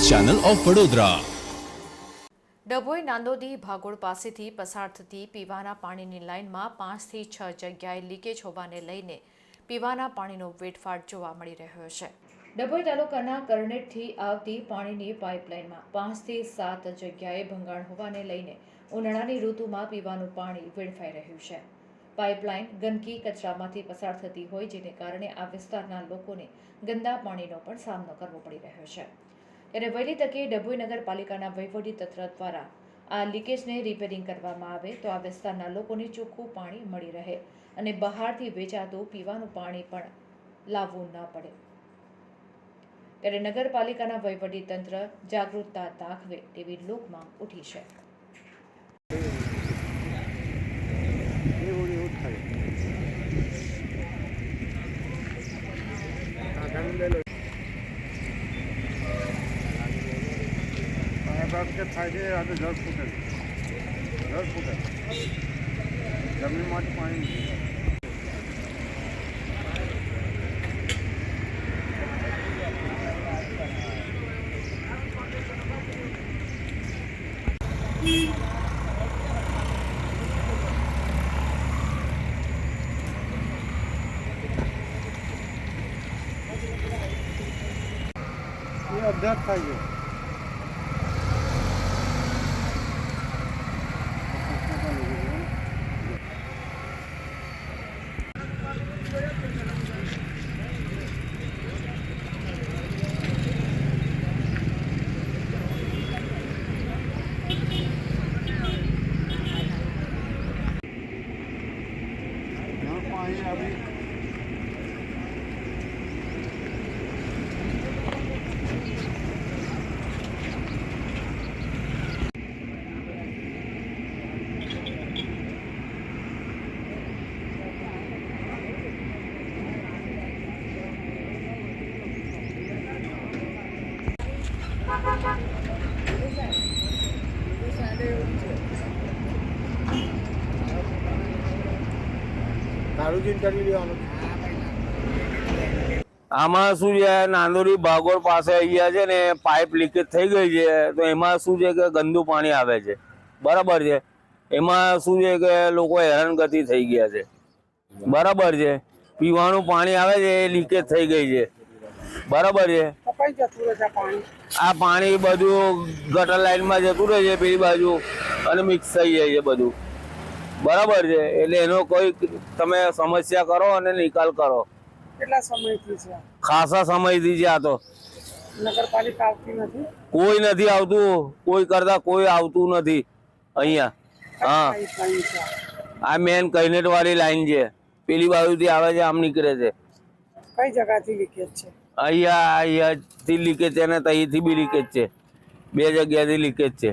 Channel of Vadodara. Dabhoi Nandodi ભાગોળ પાસેથી પસાર થતી પીવાના પાણીની લાઇનમાં 5 થી 6 જગ્યાએ લીકેજ હોવાને લઈને પીવાના પાણીનો વેડફાટ જોવા મળી રહ્યો છે। ડભોઈ તાલુકાના કરનેટથી આવતી પાણીની પાઇપલાઇનમાં 5 થી 7 જગ્યાએ ભંગાણ હોવાને લઈને ઉનાળાની ઋતુમાં પીવાનું પાણી વેડફાઈ રહ્યું છે। પાઇપલાઇન ગંદકી કચરામાંથી પસાર થતી હોય જેને કારણે આ વિસ્તારના લોકોને ગંદા પાણીનો પણ સામનો કરવો પડી રહ્યો છે। ત્યારે વહેલી તકે ડભોઈ નગરપાલિકાના વહીવટી તંત્ર દ્વારા આ લીકેજને રિપેરિંગ કરવામાં આવે તો આ વિસ્તારના લોકોને ચોખ્ખું પાણી મળી રહે અને બહારથી વેચાતું પીવાનું પાણી પણ લાવવું ન પડે। ત્યારે નગરપાલિકાના વહીવટી તંત્ર જાગૃતતા દાખવે તેવી લોકમાંગ ઉઠી છે। फायदे आता जल फुटेल जमीनમાંથી પાણી એ અભ્યાસ થાય છે। આમાં શું છે, નાંદોદી ભાગોળ પાસે અહીંયા છે ને પાઇપ લીકેજ થઈ ગઈ છે તો એમાં શું છે કે ગંદુ પાણી આવે છે, બરાબર છે। એમાં શું છે કે લોકો હેરાનગતિ થઈ ગયા છે, બરાબર છે। પીવાનું પાણી આવે છે એ લીકેજ થઈ ગઈ છે, બરાબર છે। આ પાણી બધું ગટર લાઈનમાં જતું રહે છે પેલી બાજુ અને મિક્સ થઈ જાય છે બધું, બરાબર છે। એટલે એનો કોઈ તમે સમસ્યા કરો અને નિકાલ કરો। કેટલા સમયથી છે? ખાસા સમયથી છે। આ તો નગરપાલિકા આવતી નથી, કોઈ નથી આવતું, કોઈ કરતા કોઈ આવતું નથી અહીંયા। હા, આ મેન કૈનેટ વાળી લાઈન છે, પેલી બાજુથી આવે છે, આમ નીકળે છે। કઈ જગ્યાથી લીકેજ છે? અહીંયાથી લીકેજ છે અને ત્યાંથી બી લીકેજ છે, 2 જગ્યાથી લીકેજ છે।